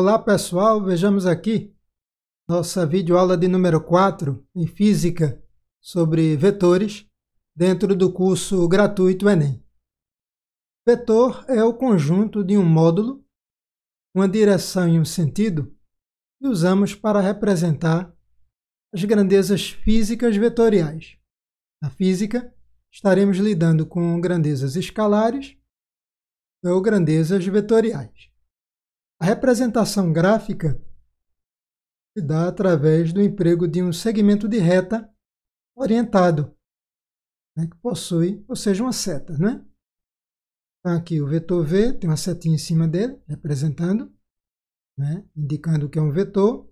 Olá pessoal, vejamos aqui nossa videoaula de número 4 em Física sobre vetores dentro do curso gratuito Enem. Vetor é o conjunto de um módulo, uma direção e um sentido que usamos para representar as grandezas físicas vetoriais. Na física, estaremos lidando com grandezas escalares ou grandezas vetoriais. A representação gráfica se dá através do emprego de um segmento de reta orientado, que possui, ou seja, uma seta, né? Então, aqui o vetor V tem uma setinha em cima dele, representando, indicando que é um vetor.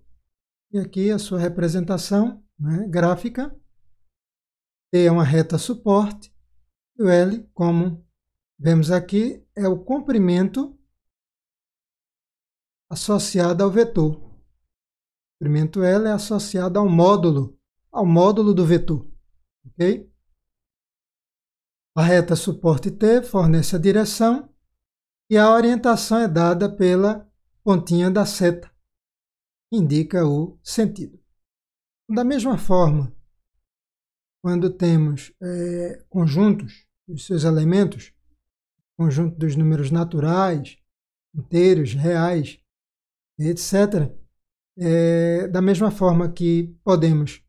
E aqui a sua representação gráfica. T é uma reta suporte. E o L, como vemos aqui, é o comprimento associado ao vetor. O comprimento L é associado ao módulo do vetor. Ok? A reta suporte T fornece a direção e a orientação é dada pela pontinha da seta, que indica o sentido. Da mesma forma, quando temos conjuntos dos seus elementos, conjunto dos números naturais, inteiros, reais, etc., da mesma forma que podemos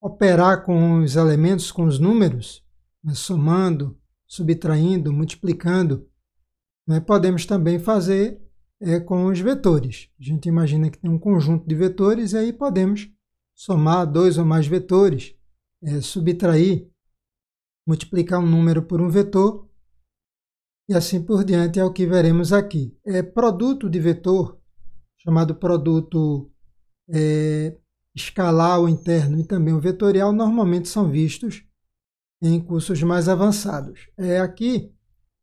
operar com os elementos, com os números, somando, subtraindo, multiplicando, podemos também fazer com os vetores. A gente imagina que tem um conjunto de vetores e aí podemos somar dois ou mais vetores, subtrair, multiplicar um número por um vetor e assim por diante, é o que veremos aqui. Produto de vetor, chamado produto escalar ou interno e também o vetorial, normalmente são vistos em cursos mais avançados. Aqui,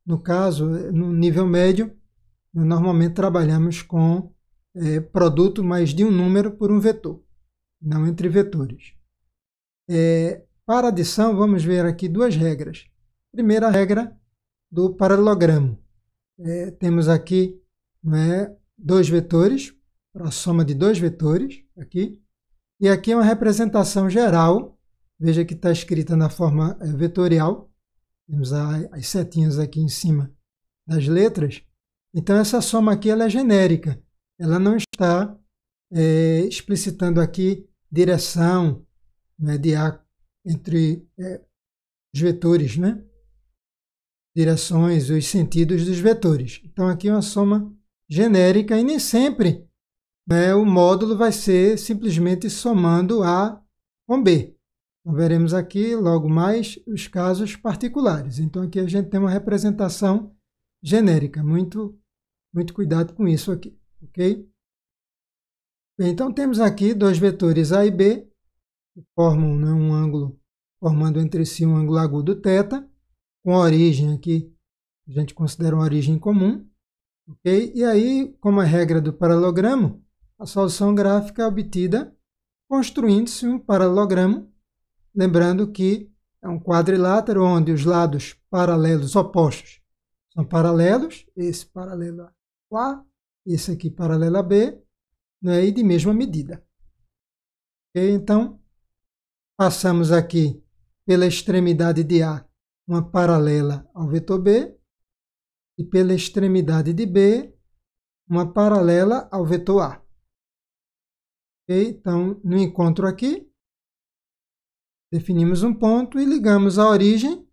no caso, no nível médio, normalmente trabalhamos com produto mais de um número por um vetor, não entre vetores. Para adição, vamos ver aqui duas regras. Primeira regra do paralelogramo. Temos aqui dois vetores, para a soma de dois vetores, aqui. E aqui é uma representação geral. Veja que está escrita na forma vetorial. Temos as setinhas aqui em cima das letras. Então, essa soma aqui ela é genérica. Ela não está explicitando aqui direção de A entre os vetores, direções e os sentidos dos vetores. Então, aqui é uma soma genérica e nem sempre o módulo vai ser simplesmente somando A com B. Então, veremos aqui logo mais os casos particulares. Então, aqui a gente tem uma representação genérica. Muito cuidado com isso aqui, ok? Bem, então, temos aqui dois vetores A e B, que formam um ângulo, formando entre si um ângulo agudo θ, com a origem aqui, a gente considera uma origem comum, ok? E aí, como é regra do paralelogramo, a solução gráfica é obtida construindo-se um paralelogramo, lembrando que é um quadrilátero onde os lados paralelos opostos são paralelos, esse paralelo a A, esse aqui paralelo a B, e de mesma medida. Okay? Então, passamos aqui pela extremidade de A uma paralela ao vetor B e pela extremidade de B uma paralela ao vetor A. Okay? Então, no encontro aqui, definimos um ponto e ligamos a origem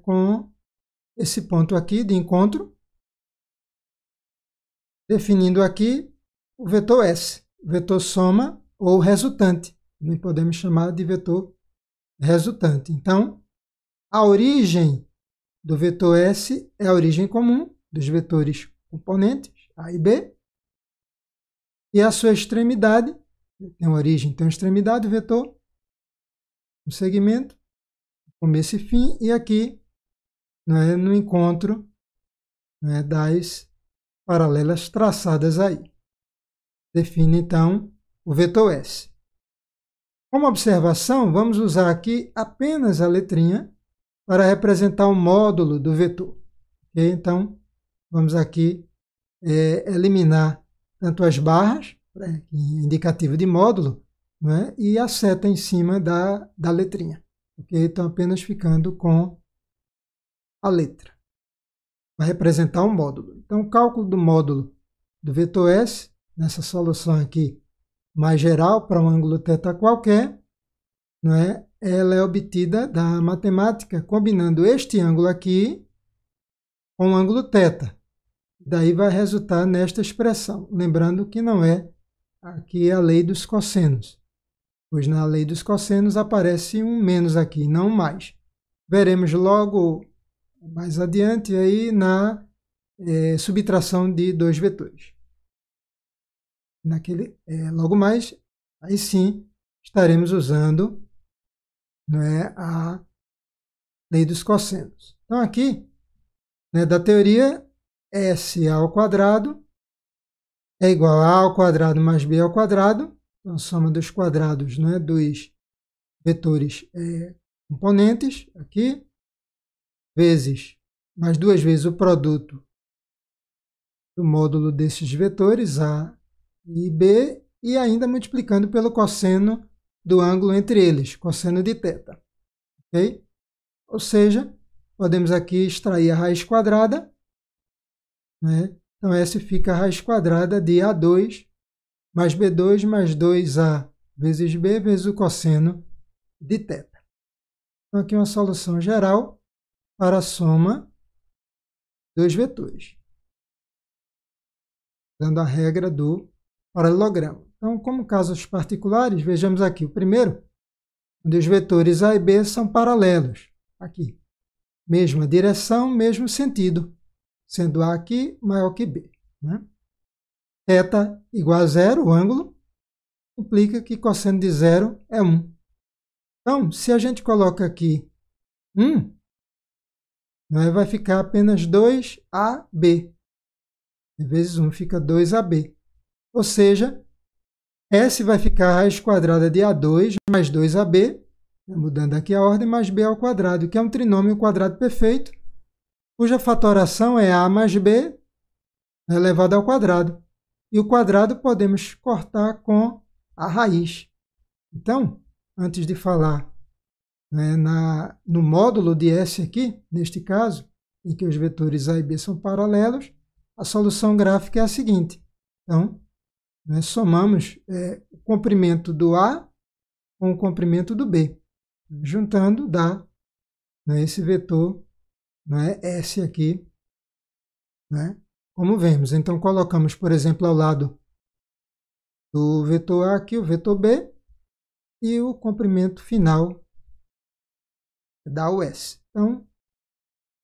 com esse ponto aqui de encontro, definindo aqui o vetor S, o vetor soma ou resultante. Também podemos chamar de vetor resultante. Então, a origem do vetor S é a origem comum dos vetores componentes A e B, e a sua extremidade, tem uma origem, tem uma extremidade, o vetor, um segmento, começo e fim, e aqui no encontro das paralelas traçadas aí. Define, então, o vetor S. Como observação, vamos usar aqui apenas a letrinha para representar o módulo do vetor. Okay? Então, vamos aqui eliminar tanto as barras, indicativo de módulo, né, e a seta em cima da letrinha. Okay? Então, apenas ficando com a letra. Vai representar um módulo. Então, o cálculo do módulo do vetor S, nessa solução aqui mais geral, para um ângulo θ qualquer, não é? Ela é obtida da matemática combinando este ângulo aqui com o ângulo θ. Daí vai resultar nesta expressão. Lembrando que não é aqui a lei dos cossenos, pois na lei dos cossenos aparece um menos aqui, não um mais. Veremos logo mais adiante aí na subtração de dois vetores. Logo mais, aí sim, estaremos usando, né, a lei dos cossenos. Então aqui, né, da teoria, S ao quadrado é igual a ao quadrado mais B ao quadrado, então a soma dos quadrados, né, dos vetores componentes aqui, vezes, mais duas vezes o produto do módulo desses vetores, A e B, e ainda multiplicando pelo cosseno do ângulo entre eles, cosseno de θ. Okay? Ou seja, podemos aqui extrair a raiz quadrada, né? Então, S fica a raiz quadrada de A2 mais B2 mais 2A vezes B vezes o cosseno de θ. Então, aqui uma solução geral para a soma dos vetores, dando a regra do paralelogramo. Então, como casos particulares, vejamos aqui o primeiro, onde os vetores A e B são paralelos. Aqui, mesma direção, mesmo sentido, sendo A aqui maior que B. Né? Θ igual a zero, o ângulo, implica que cosseno de zero é 1. Então, se a gente coloca aqui 1, vai ficar apenas 2AB. Vezes 1 fica 2AB. Ou seja, S vai ficar a raiz quadrada de A2 mais 2AB, mudando aqui a ordem, mais B ao quadrado, que é um trinômio quadrado perfeito, cuja fatoração é A mais B elevado ao quadrado. E o quadrado podemos cortar com a raiz. Então, antes de falar, né, no módulo de S aqui, neste caso, em que os vetores A e B são paralelos, a solução gráfica é a seguinte. Então, nós somamos o comprimento do A com o comprimento do B. Juntando, dá, né, esse vetor, né, S aqui, né, como vemos. Então, colocamos, por exemplo, ao lado do vetor A aqui, o vetor B, e o comprimento final dá o S. Então,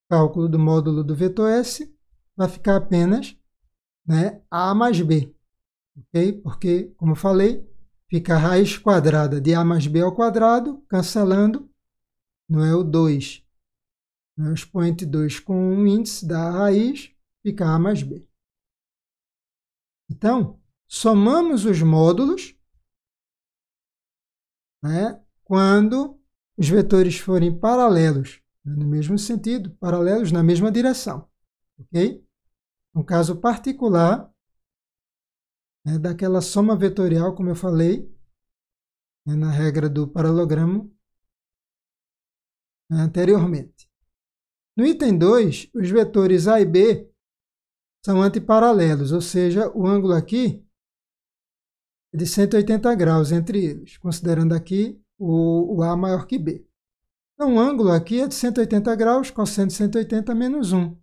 cálculo do módulo do vetor S vai ficar apenas, né, A mais B. Okay? Porque, como eu falei, fica a raiz quadrada de A mais B ao quadrado, cancelando, não é o 2. O expoente 2 com o índice da raiz, fica A mais B. Então, somamos os módulos, né, quando os vetores forem paralelos, né, no mesmo sentido, paralelos na mesma direção. Ok? Um caso particular, daquela soma vetorial, como eu falei, na regra do paralelogramo anteriormente. No item 2, os vetores A e B são antiparalelos, ou seja, o ângulo aqui é de 180 graus entre eles, considerando aqui o A maior que B. Então, o ângulo aqui é de 180 graus, cosseno de 180 menos 1. Então,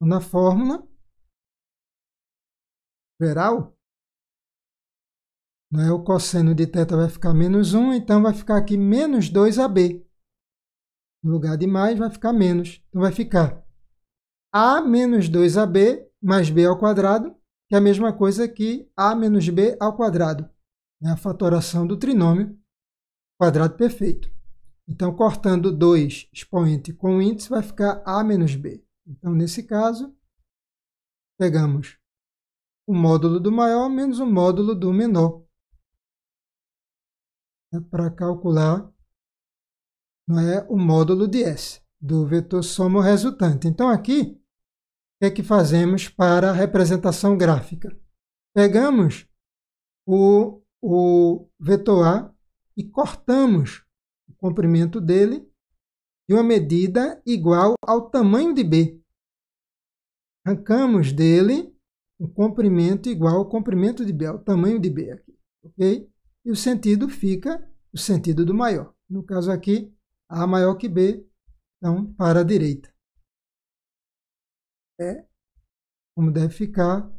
na fórmula geral, o cosseno de θ vai ficar menos 1, então vai ficar aqui menos 2AB. No lugar de mais, vai ficar menos. Então, vai ficar A menos 2AB mais B ao quadrado, que é a mesma coisa que A menos B ao quadrado. É a fatoração do trinômio quadrado perfeito. Então, cortando 2 expoente com o índice, vai ficar A menos B. Então, nesse caso, pegamos o módulo do maior menos o módulo do menor, para calcular, o módulo de S, do vetor soma resultante. Então, aqui, que é que fazemos para a representação gráfica? Pegamos o vetor A e cortamos o comprimento dele de uma medida igual ao tamanho de B. Arrancamos dele um comprimento igual ao comprimento de B, ao tamanho de B aqui, ok? E o sentido fica o sentido do maior. No caso aqui, A maior que B, então para a direita. É como deve ficar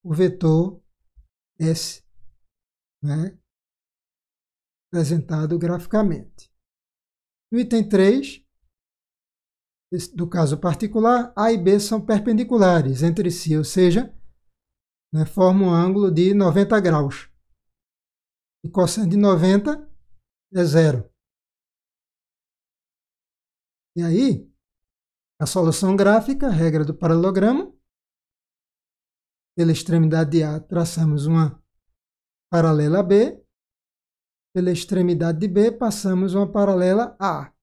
o vetor S, né, apresentado graficamente. No item 3, do caso particular, A e B são perpendiculares entre si, ou seja, né, formam um ângulo de 90 graus. E cosseno de 90 é zero. E aí, a solução gráfica, regra do paralelogramo, pela extremidade de A traçamos uma paralela a B, pela extremidade de B passamos uma paralela a A.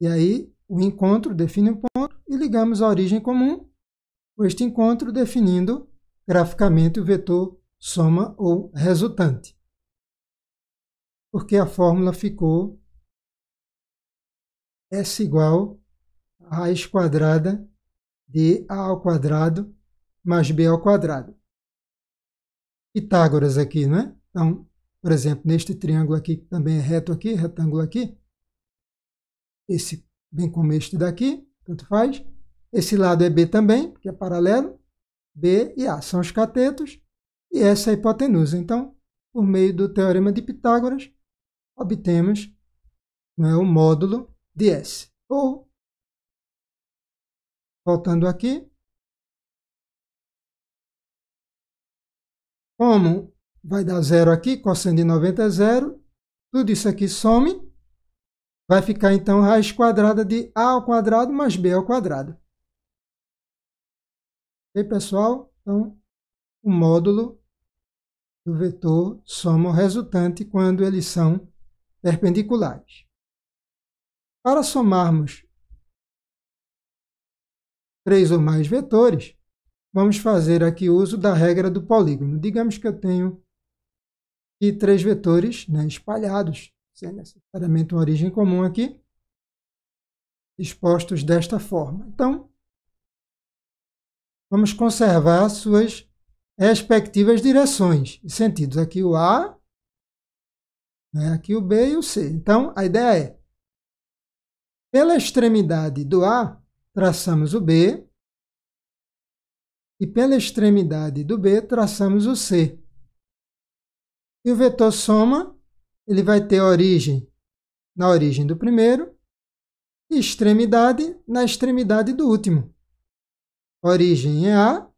E aí, o encontro define um ponto e ligamos a origem comum com este encontro definindo graficamente o vetor soma ou resultante. Porque a fórmula ficou S igual a raiz quadrada de A ao quadrado mais B ao quadrado. Pitágoras aqui, não é? Então, por exemplo, neste triângulo aqui, que também é reto aqui, retângulo aqui, esse bem como este daqui, tanto faz. Esse lado é B também, que é paralelo. B e A são os catetos e essa é a hipotenusa. Então, por meio do teorema de Pitágoras, obtemos, não é, o módulo de S. Ou, voltando aqui, como vai dar zero aqui, cosseno de 90 é zero, tudo isso aqui some, vai ficar então raiz quadrada de A ao quadrado mais B ao quadrado. Ok, pessoal? Então, o módulo do vetor soma o resultante quando eles são perpendiculares. Para somarmos 3 ou mais vetores, vamos fazer aqui uso da regra do polígono. Digamos que eu tenho aqui 3 vetores, né, espalhados, sem necessariamente uma origem comum aqui, expostos desta forma. Então, vamos conservar suas respectivas direções e sentidos. Aqui o A, né, aqui o B e o C. Então, a ideia é, pela extremidade do A, traçamos o B, e pela extremidade do B, traçamos o C. E o vetor soma, ele vai ter origem na origem do primeiro e extremidade na extremidade do último. Origem em A,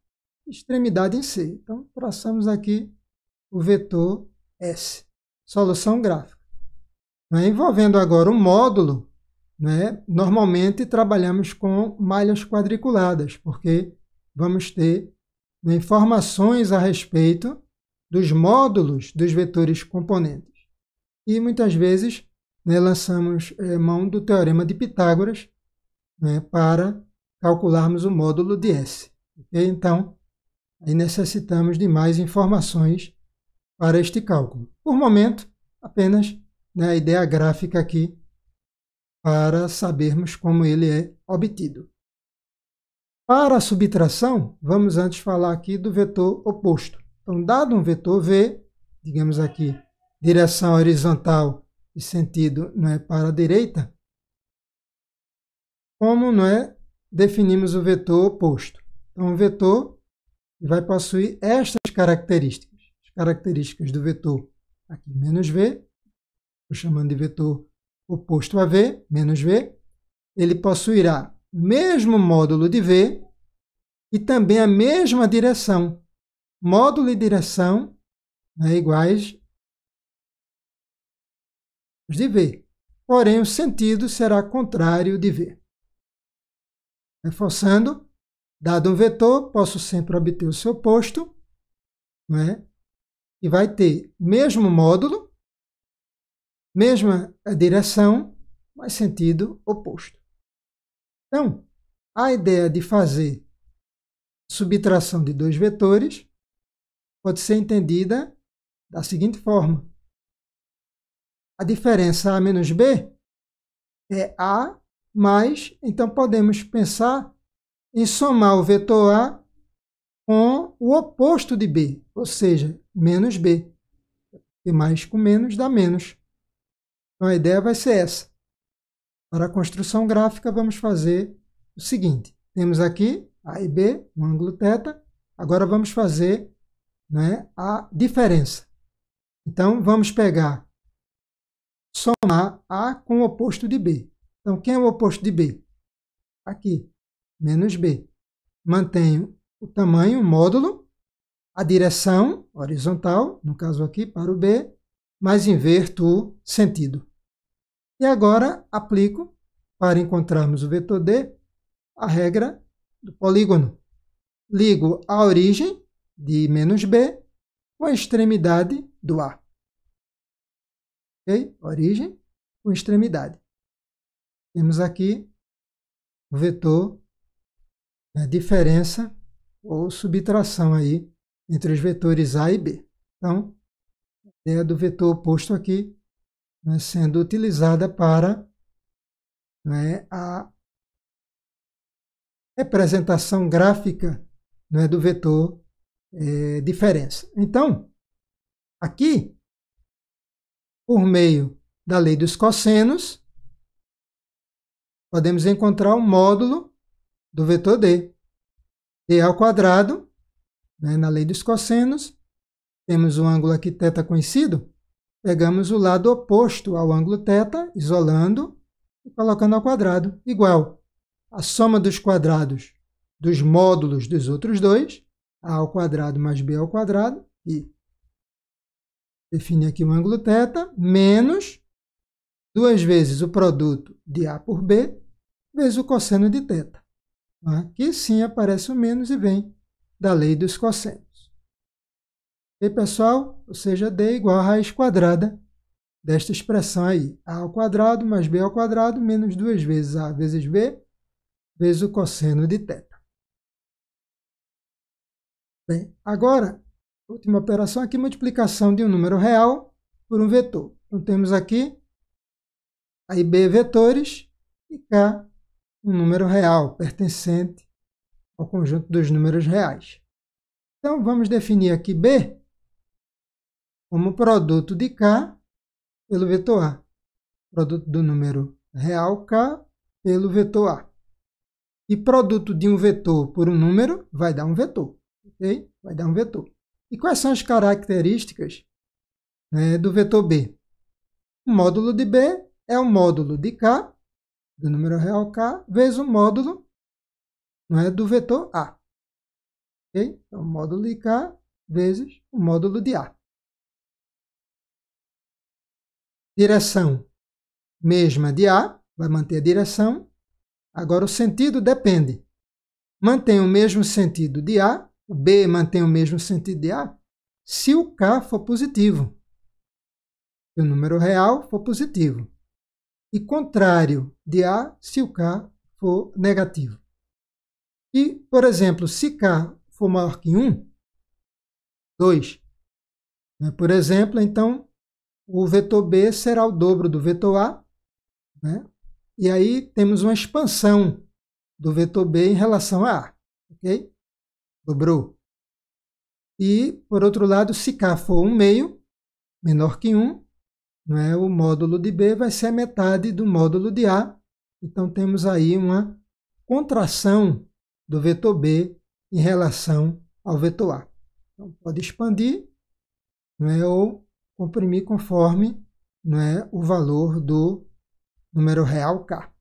extremidade em C. Então, traçamos aqui o vetor S. Solução gráfica. Envolvendo agora o módulo, né, normalmente trabalhamos com malhas quadriculadas, porque vamos ter, né, informações a respeito dos módulos dos vetores componentes. E muitas vezes, né, lançamos mão do teorema de Pitágoras, né, para calcularmos o módulo de S. Okay? Então, aí necessitamos de mais informações para este cálculo. Por momento, apenas, né, a ideia gráfica aqui para sabermos como ele é obtido. Para a subtração, vamos antes falar aqui do vetor oposto. Então, dado um vetor V, digamos aqui, direção horizontal e sentido, não é, para a direita, como, não é, definimos o vetor oposto? Então, o vetor vai possuir estas características. As características do vetor aqui, menos V, estou chamando de vetor oposto a V, menos V, ele possuirá mesmo módulo de V e também a mesma direção. Módulo e direção, né, iguais de V. Porém, o sentido será contrário de V. Reforçando, dado um vetor, posso sempre obter o seu oposto, né, e vai ter mesmo módulo, mesma direção, mas sentido oposto. Então, a ideia de fazer subtração de dois vetores pode ser entendida da seguinte forma. A diferença A menos B é A mais, então podemos pensar em somar o vetor A com o oposto de B, ou seja, menos B. E mais com menos dá menos. Então a ideia vai ser essa. Para a construção gráfica, vamos fazer o seguinte. Temos aqui A e B, um ângulo θ. Agora vamos fazer, né, a diferença. Então, vamos pegar, somar A com o oposto de B. Então, quem é o oposto de B? Aqui, menos B. Mantenho o tamanho, o módulo, a direção horizontal, no caso aqui, para o B, mas inverto o sentido. E agora aplico, para encontrarmos o vetor D, a regra do polígono. Ligo a origem de menos B com a extremidade do A. Ok? Origem com extremidade. Temos aqui o vetor, a diferença ou subtração aí entre os vetores A e B. Então, a ideia do vetor oposto aqui, né, sendo utilizada para, né, a representação gráfica, né, do vetor diferença. Então, aqui, por meio da lei dos cossenos, podemos encontrar o módulo do vetor D. D ao quadrado, né, na lei dos cossenos, temos o ângulo aqui θ conhecido, pegamos o lado oposto ao ângulo θ, isolando e colocando ao quadrado, igual a soma dos quadrados dos módulos dos outros dois, A ao quadrado mais B ao quadrado, e define aqui o ângulo θ, menos 2 vezes o produto de A por B, vezes o cosseno de θ. Aqui sim aparece o menos e vem da lei dos cossenos. E pessoal, ou seja, D igual a raiz quadrada desta expressão aí. A ao quadrado mais B ao quadrado menos 2 vezes A vezes B vezes o cosseno de θ. Bem, agora, última operação aqui, multiplicação de um número real por um vetor. Então temos aqui A e B vetores e K um número real pertencente ao conjunto dos números reais. Então vamos definir aqui B como produto de K pelo vetor A. Produto do número real K pelo vetor A. E produto de um vetor por um número vai dar um vetor. Ok? Vai dar um vetor. E quais são as características, né, do vetor B? O módulo de B é o módulo de K, do número real K, vezes o módulo, né, do vetor A. Ok? Então, o módulo de K vezes o módulo de A. Direção mesma de A, vai manter a direção. Agora, o sentido depende. Mantém o mesmo sentido de A, o B mantém o mesmo sentido de A, se o K for positivo. Se o número real for positivo. E contrário de A, se o K for negativo. E, por exemplo, se K for maior que 1, 2, né, por exemplo, então o vetor B será o dobro do vetor A, né? E aí temos uma expansão do vetor B em relação a A. Ok? Dobrou. E, por outro lado, se K for 1/2, menor que 1, né, o módulo de B vai ser a metade do módulo de A. Então, temos aí uma contração do vetor B em relação ao vetor A. Então, pode expandir, né, ou comprimir conforme, né, o valor do número real K.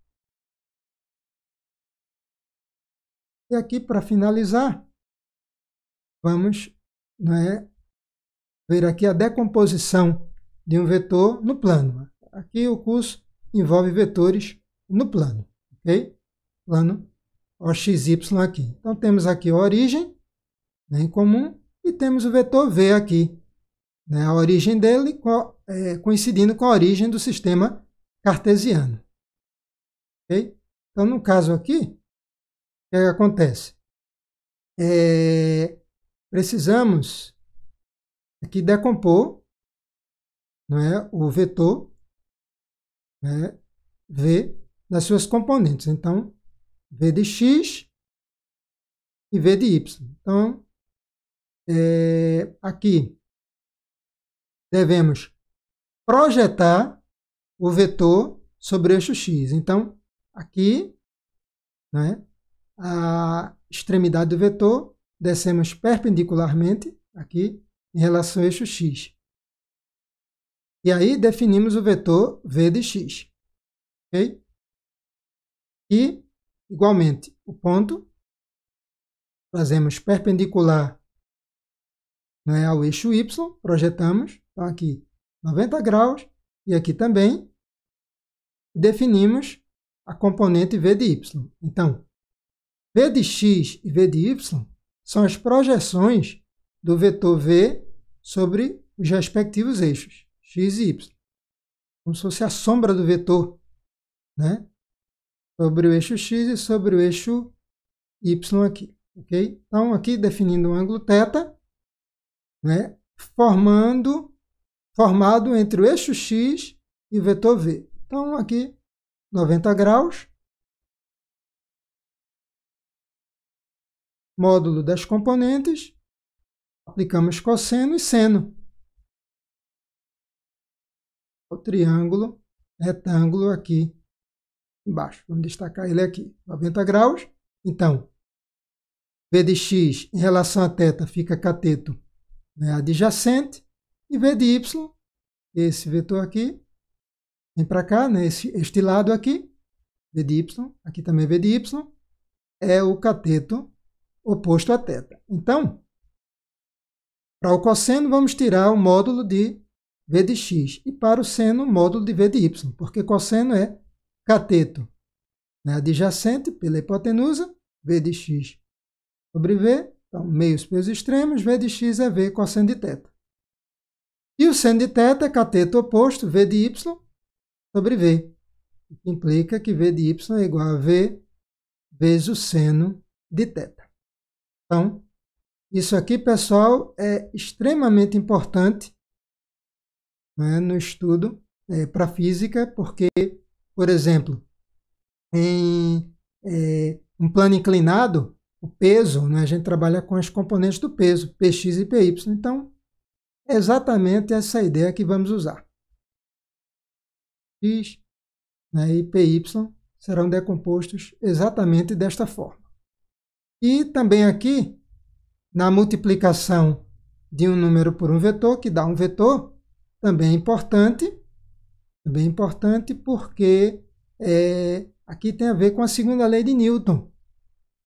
E aqui, para finalizar, vamos, né, ver aqui a decomposição de um vetor no plano. Aqui o curso envolve vetores no plano, ok? Plano OXY aqui. Então temos aqui a origem, né, em comum, e temos o vetor V aqui, né, a origem dele coincidindo com a origem do sistema cartesiano. Okay? Então, no caso aqui, o que acontece? precisamos aqui decompor, não é, o vetor, né, V das suas componentes. Então, V de x e V de y. Então, aqui devemos projetar o vetor sobre o eixo x. Então, aqui, né, a extremidade do vetor, descemos perpendicularmente aqui em relação ao eixo x. E aí definimos o vetor v de x. Ok? E, igualmente, o ponto, fazemos perpendicular, né, ao eixo y, projetamos, então aqui 90 graus, e aqui também, definimos a componente v de y. Então, v de x e v de y são as projeções do vetor v sobre os respectivos eixos, x e y. Como se fosse a sombra do vetor, né, sobre o eixo x e sobre o eixo y aqui. Okay? Então, aqui definindo um ângulo θ, né, formado entre o eixo x e o vetor v. Então, aqui, 90 graus, módulo das componentes, aplicamos cosseno e seno. O triângulo, retângulo aqui embaixo. Vamos destacar ele aqui, 90 graus. Então, v de x em relação a θ fica cateto, né, adjacente, e v de y, esse vetor aqui, vem para cá, né, este lado aqui, v de y, aqui também v de y, é o cateto oposto a θ. Então, para o cosseno, vamos tirar o módulo de v de x, e para o seno, o módulo de v de y, porque cosseno é cateto, né, adjacente pela hipotenusa, v de x sobre v, então meios pelos extremos, v de x é v cosseno de θ. E o seno de θ é cateto oposto, v de y sobre v, o que implica que v de y é igual a v vezes o seno de θ. Então, isso aqui, pessoal, é extremamente importante, né, no estudo para física, porque, por exemplo, em um plano inclinado, o peso, né, a gente trabalha com as componentes do peso, Px e Py. Então, é exatamente essa ideia que vamos usar. X, né, e Py serão decompostos exatamente desta forma. E também aqui, na multiplicação de um número por um vetor, que dá um vetor, também é importante porque aqui tem a ver com a segunda lei de Newton.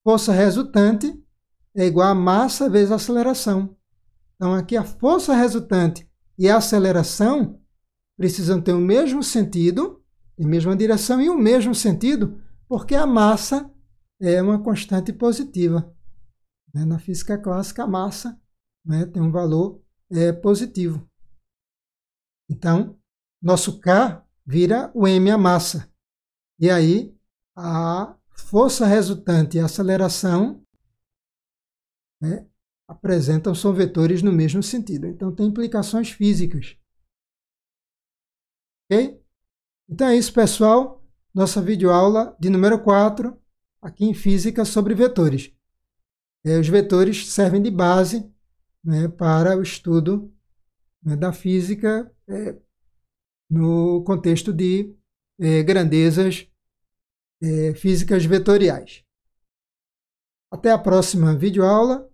Força resultante é igual a massa vezes a aceleração. Então, aqui a força resultante e a aceleração precisam ter o mesmo sentido, a mesma direção e o mesmo sentido, porque a massa é uma constante positiva. Na física clássica, a massa, né, tem um valor positivo. Então, nosso K vira o m, a massa. E aí, a força resultante e a aceleração, né, são vetores no mesmo sentido. Então, tem implicações físicas. Ok? Então é isso, pessoal. Nossa videoaula de número 4, aqui em Física, sobre vetores. Os vetores servem de base, né, para o estudo, né, da física no contexto de grandezas físicas vetoriais. Até a próxima videoaula.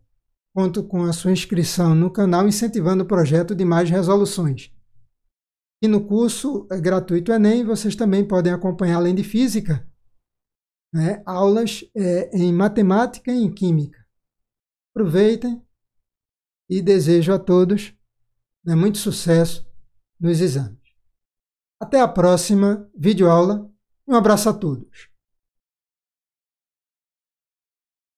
Conto com a sua inscrição no canal, incentivando o projeto de mais resoluções. E no curso gratuito Enem, vocês também podem acompanhar, além de física, né, aulas em matemática e em química. Aproveitem e desejo a todos, né, muito sucesso nos exames. Até a próxima videoaula. Um abraço a todos.